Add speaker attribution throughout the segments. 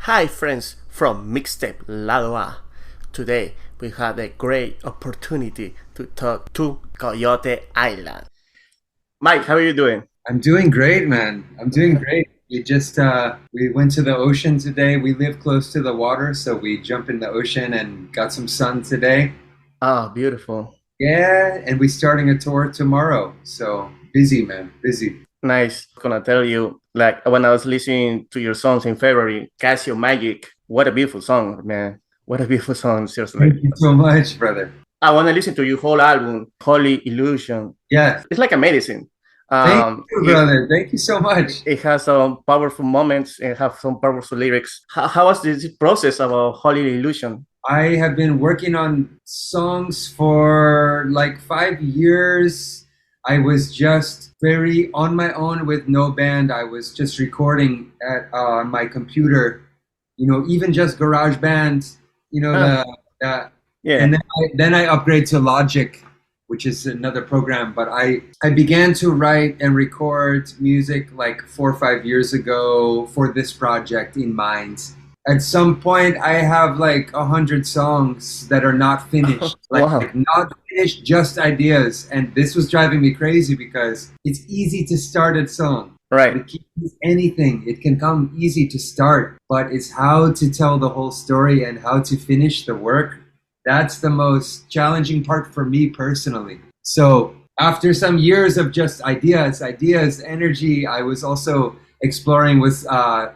Speaker 1: Hi friends from Mixtapeladoa. Today we had a great opportunity to talk to Coyote Island. Mike, how are you doing?
Speaker 2: I'm doing great, man. I'm doing great. We went to the ocean today. We live close to the water, so we jump in the ocean and got some sun today.
Speaker 1: Ah, beautiful.
Speaker 2: Yeah, and we starting a tour tomorrow. So busy, man, busy.
Speaker 1: Nice. Gonna tell you, like when I was listening to your songs in February, Casio Magic, what a beautiful song, man. What a beautiful song, seriously.
Speaker 2: Thank you so much, brother.
Speaker 1: I wanna listen to your whole album, Holy Illusion.
Speaker 2: Yeah,
Speaker 1: It's like a medicine.
Speaker 2: thank you,
Speaker 1: It
Speaker 2: brother. Thank you so much.
Speaker 1: it has some powerful moments and have some powerful lyrics. How was this process about Holy Illusion?
Speaker 2: I have been working on songs for like 5 years. I was just very on my own with no band. I was just recording at my computer, even just Garage Band,
Speaker 1: Ah,
Speaker 2: the
Speaker 1: yeah.
Speaker 2: and then I upgrade to Logic, which is another program. But I began to write and record music like 4 or 5 years ago for this project in mind. At some point, I have like 100 songs that are not finished,
Speaker 1: Wow.
Speaker 2: like not finished, just ideas. And this was driving me crazy because it's easy to start a song.
Speaker 1: Right.
Speaker 2: It can be anything. It can come easy to start, but it's how to tell the whole story and how to finish the work. That's the most challenging part for me personally. So after some years of just ideas, energy, I was also exploring with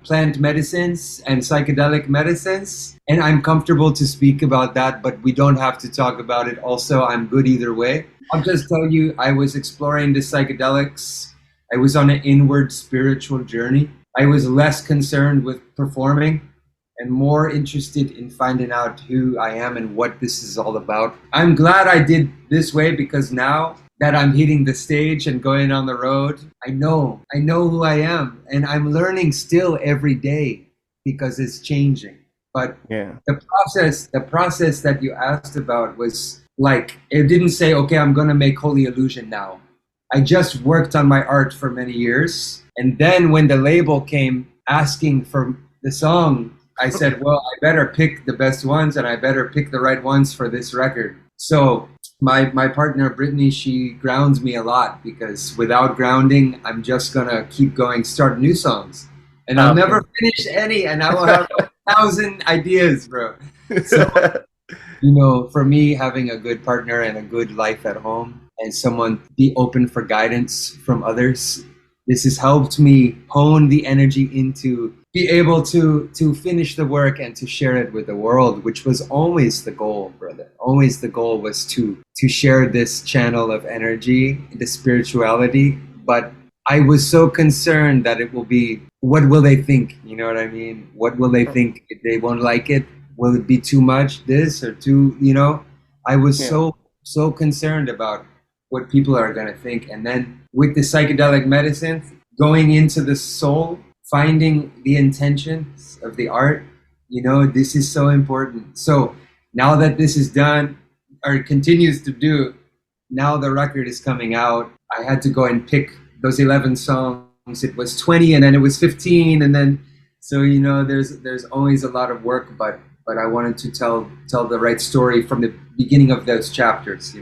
Speaker 2: plant medicines and psychedelic medicines. And I'm comfortable to speak about that, but we don't have to talk about it. Also, I'm good either way. I'll just tell you, I was exploring the psychedelics. I was on an inward spiritual journey. I was less concerned with performing and more interested in finding out who I am and what this is all about. I'm glad I did this way because now that I'm hitting the stage and going on the road, I know who I am, and I'm learning still every day because it's changing. But
Speaker 1: Yeah.
Speaker 2: the process that you asked about was like it didn't say, okay, I'm gonna make Holy Illusion now. I just worked on my art for many years, and then when the label came asking for the song, I said, well, I better pick the best ones and I better pick the right ones for this record. So my partner Brittany, she grounds me a lot because without grounding, I'm just gonna keep going, start new songs, and I'll
Speaker 1: Okay.
Speaker 2: never finish any, and I will have 1,000 ideas, bro. So for me, having a good partner and a good life at home and someone be open for guidance from others, this has helped me hone the energy into be able to finish the work and to share it with the world, which was always the goal, brother. Always the goal was to share this channel of energy, the spirituality. But I was so concerned that it will be, what will they think? You know what I mean? What will they think if they won't like it? Will it be too much this or too? I was
Speaker 1: Yeah.
Speaker 2: so concerned about what people are going to think. And then with the psychedelic medicine, going into the soul, finding the intentions of the art, this is so important. So now that this is done, or continues to do, now the record is coming out. I had to go and pick those 11 songs. It was 20 and then it was 15 and then so there's always a lot of work, but I wanted to tell the right story from the beginning of those chapters.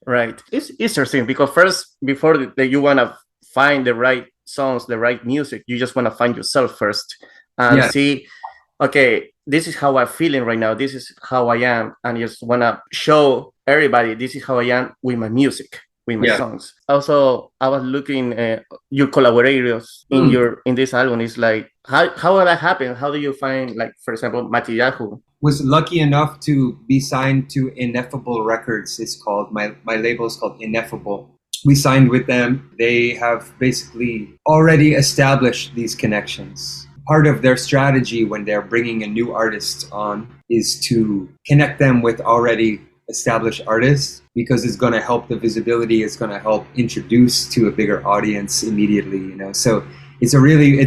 Speaker 1: Right. It's interesting because first, before that you want to find the right songs, the right music, you just want to find yourself first and
Speaker 2: Yeah,
Speaker 1: see, okay, this is how I'm feeling right now. This is how I am. And you just want to show everybody, this is how I am with my music, with my
Speaker 2: yeah.
Speaker 1: songs. Also, I was looking your collaborators in
Speaker 2: Mm.
Speaker 1: in this album. It's like, how did that happen? How do you find, like, for example, Matiyahu?
Speaker 2: Was lucky enough to be signed to Ineffable Records. It's called my label is called Ineffable. We signed with them. They have basically already established these connections. Part of their strategy when they're bringing a new artist on is to connect them with already established artists because it's going to help the visibility. It's going to help introduce to a bigger audience immediately. So it's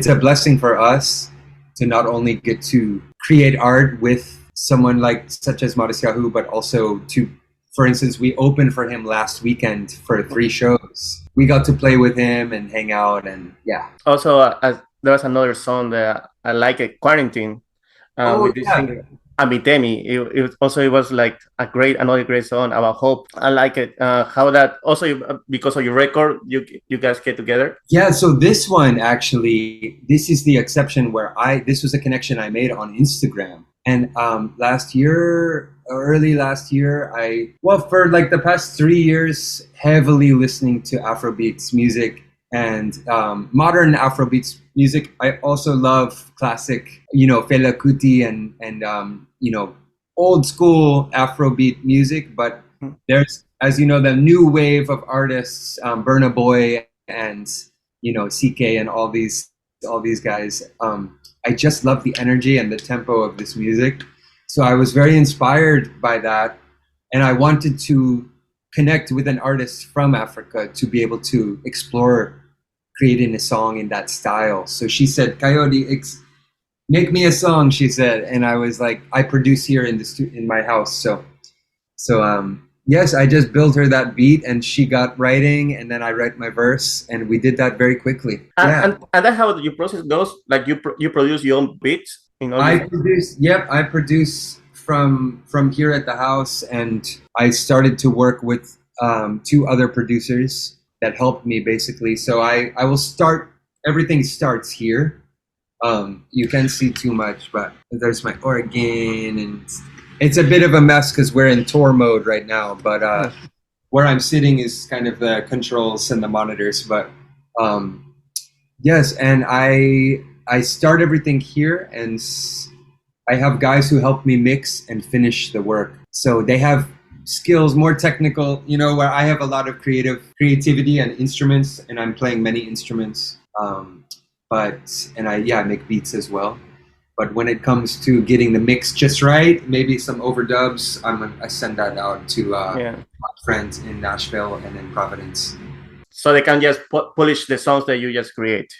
Speaker 2: a blessing for us to not only get to create art with someone like such as Marciahu, but also to, for instance, we opened for him last weekend for 3 shows. We got to play with him and hang out, and yeah.
Speaker 1: Also, there was another song that I like, it, Quarantine.
Speaker 2: Oh
Speaker 1: with this
Speaker 2: yeah.
Speaker 1: singer Amitemi. It was like another great song about hope. I like it. How that also because of your record, you guys get together.
Speaker 2: Yeah, so this one actually, this is the exception where this was a connection I made on Instagram. And last year, early last year, for like the past 3 years, heavily listening to Afrobeats music and modern Afrobeats music. I also love classic, Fela Kuti and old school Afrobeat music. But there's, as you know, the new wave of artists, Burna Boy and CK and all these guys. I just love the energy and the tempo of this music. So I was very inspired by that, and I wanted to connect with an artist from Africa to be able to explore creating a song in that style. So she said, "Coyote, make me a song," she said, and I was like, I produce here in my house. So yes, I just built her that beat, and she got writing, and then I write my verse, and we did that very quickly. Yeah,
Speaker 1: And that's how your process goes. Like you produce your own beats in all
Speaker 2: I
Speaker 1: this.
Speaker 2: produce. Yep, I produce from here at the house, and I started to work with two other producers that helped me basically. So I will start. Everything starts here. You can't see too much, but there's my organ, and it's a bit of a mess because we're in tour mode right now. But where I'm sitting is kind of the controls and the monitors. But yes, and I start everything here, and I have guys who help me mix and finish the work. So they have skills, more technical, where I have a lot of creativity and instruments, and I'm playing many instruments. I make beats as well. But when it comes to getting the mix just right, maybe some overdubs, I send that out to my friends in Nashville and in Providence.
Speaker 1: So they can just polish the songs that you just create.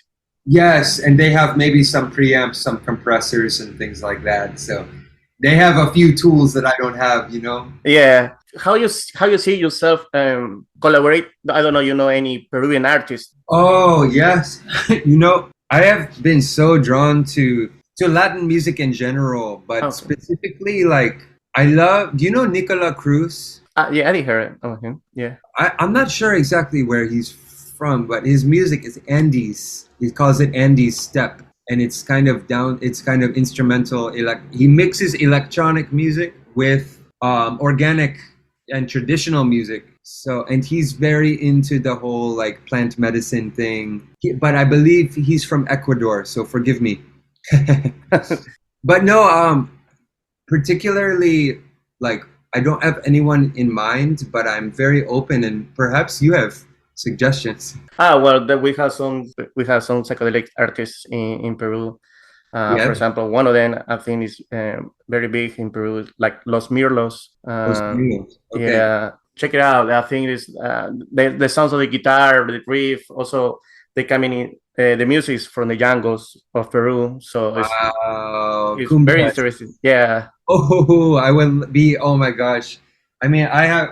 Speaker 2: Yes, and they have maybe some preamps, some compressors, and things like that. So they have a few tools that I don't have,
Speaker 1: Yeah. How you see yourself collaborate? I don't know, any Peruvian artist?
Speaker 2: Oh yes, I have been so drawn to Latin music in general, but specifically, like, I love. Do you know Nicola Cruz?
Speaker 1: Yeah, I heard of him. Yeah,
Speaker 2: I'm not sure exactly where he's from, but his music is Andes. He calls it Andes step, and it's kind of instrumental. He mixes electronic music with organic and traditional music. So, and he's very into the whole like plant medicine thing. But I believe he's from Ecuador, so forgive me. But no, particularly, like, I don't have anyone in mind, but I'm very open, and perhaps you have suggestions.
Speaker 1: well, we have some psychedelic artists in Peru. For example, one of them I think is very big in Peru, like Los Mirlos.
Speaker 2: Okay.
Speaker 1: Yeah, check it out. I think it's the sounds of the guitar, the riff. Also, they coming in. The music is from the jungles of Peru, so it's very interesting. Yeah.
Speaker 2: Oh, I will be. Oh my gosh. I mean, I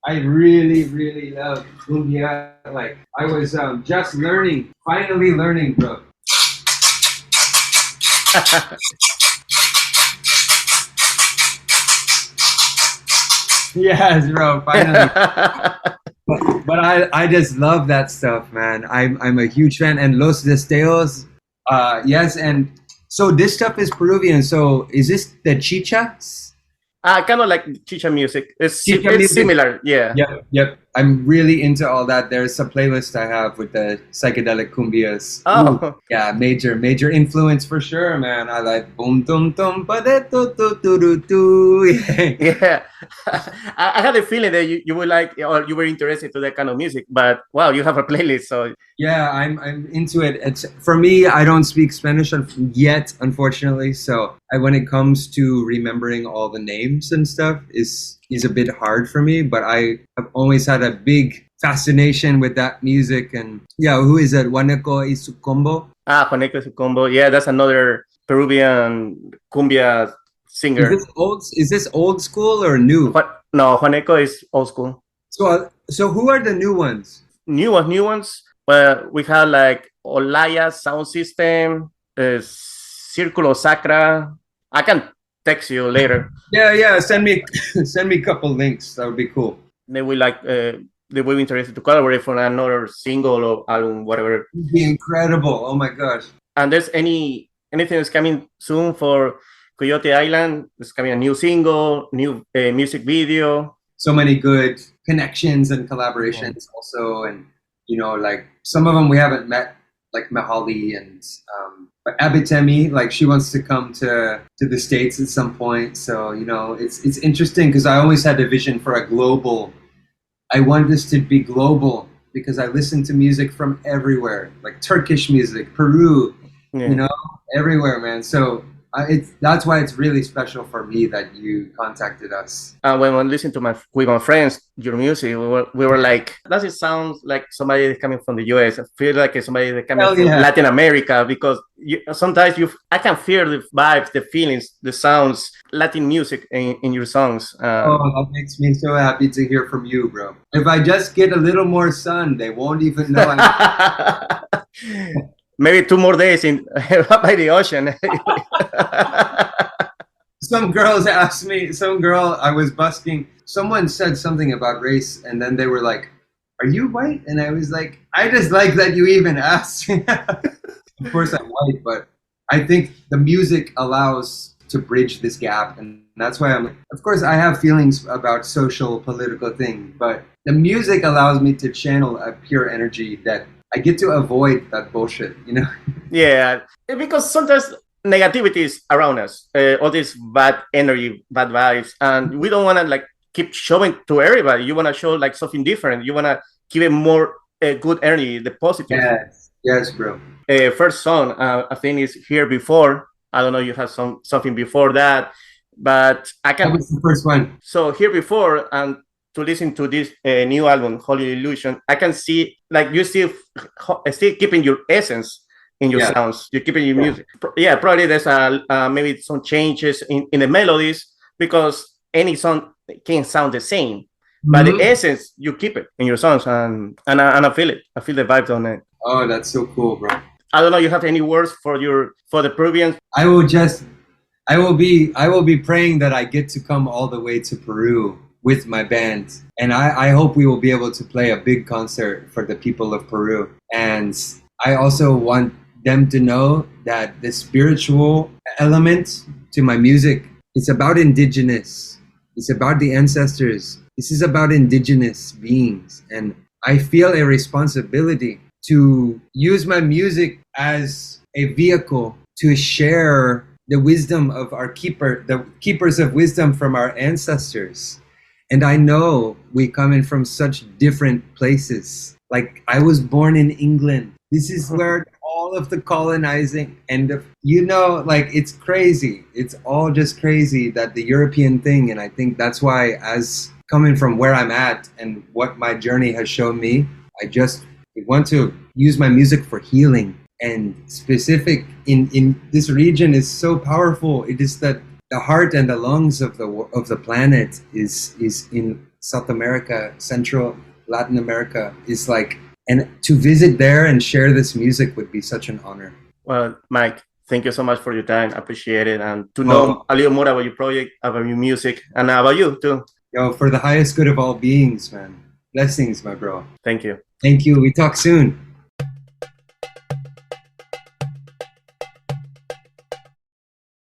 Speaker 2: really, really love cumbia. Like, I was just finally learning, bro. Yes, bro, finally. But I just love that stuff, man. I'm a huge fan. And Los Destellos, yes. And so this stuff is Peruvian. So is this the chicha?
Speaker 1: Kind of like chicha music. It's similar, yeah.
Speaker 2: Yep. I'm really into all that. There's a playlist I have with the psychedelic cumbias.
Speaker 1: Oh,
Speaker 2: ooh, yeah, major influence for sure, man. I like boom tum tum ba de tu tu tu tu tu.
Speaker 1: Yeah. I had a feeling that you would like, or you were interested to that kind of music. But wow, you have a playlist, so
Speaker 2: yeah, I'm into it. It's for me. I don't speak Spanish yet, unfortunately. So when it comes to remembering all the names and stuff, is a bit hard for me. But I have always had a big fascination with that music. And yeah, who is it? Juaneco y su combo.
Speaker 1: Juaneco y su combo. Yeah, that's another Peruvian cumbia singer.
Speaker 2: Is this old school or new?
Speaker 1: No, Juaneco is old school.
Speaker 2: So who are the new ones?
Speaker 1: New ones. Well, we have like Olaya Sound System, Círculo Sacra, I can text you later.
Speaker 2: Yeah. Send me a couple links. That would be cool.
Speaker 1: They will they will be interested to collaborate for another single or album, whatever.
Speaker 2: It'd be incredible. Oh my gosh.
Speaker 1: And there's anything that's coming soon for Coyote Island? There's coming a new single, new music video.
Speaker 2: So many good connections and collaborations also, and like some of them we haven't met, like Mahali and but Abitemi, like she wants to come to the States at some point. So it's interesting because I always had a vision for a global. I want this to be global because I listen to music from everywhere, like Turkish music, Peru, everywhere, man. So that's why it's really special for me that you contacted us.
Speaker 1: When I listened to with my friends your music, we were like, does it sound like somebody that's coming from the US? I feel like somebody that's coming from Latin America, because sometimes I can feel the vibes, the feelings, the sounds, Latin music in your songs.
Speaker 2: That makes me so happy to hear from you, bro. If I just get a little more sun, they won't even know.
Speaker 1: Maybe 2 more days by the ocean.
Speaker 2: Some girls asked me, I was busking, someone said something about race, and then they were like, are you white? And I was like, I just like that you even asked. Of course I'm white, but I think the music allows to bridge this gap, and that's why of course I have feelings about social, political things, but the music allows me to channel a pure energy that I get to avoid that bullshit,
Speaker 1: Yeah, because sometimes negativity is around us, all this bad energy, bad vibes, and we don't want to keep showing to everybody. You want to show something different. You want to give it more good energy, the positive.
Speaker 2: Yes, bro.
Speaker 1: First song, I think is Here Before. I don't know, you have something before that, but I can.
Speaker 2: That was the first one.
Speaker 1: So Here Before, and to listen to this new album, Holy Illusion, I can see you still keeping your essence in your sounds. You're keeping your music. Yeah, probably there's maybe some changes in the melodies, because any song can sound the same, but the essence, you keep it in your songs, and I feel it. I feel the vibes on it.
Speaker 2: Oh, that's so cool, bro.
Speaker 1: I don't know, you have any words for the Peruvians?
Speaker 2: I will be praying that I get to come all the way to Peru with my band, and I hope we will be able to play a big concert for the people of Peru. And I also want them to know that the spiritual element to my music, it's about indigenous. It's about the ancestors. This is about indigenous beings, and I feel a responsibility to use my music as a vehicle to share the wisdom of the keepers of wisdom from our ancestors. And I know we come in from such different places. Like, I was born in England. This is where all of the colonizing and it's crazy. It's all just crazy, that the European thing. And I think that's why, as coming from where I'm at and what my journey has shown me, I just want to use my music for healing. And specific in this region is so powerful. It is that the heart and the lungs of the planet is in South America, Central Latin America. Is and to visit there and share this music would be such an honor.
Speaker 1: Well, Mike, thank you so much for your time. I appreciate it, and to know a little more about your project, about your music, and about you too.
Speaker 2: Yo, for the highest good of all beings, man. Blessings, my bro.
Speaker 1: Thank you.
Speaker 2: Thank you. We talk soon.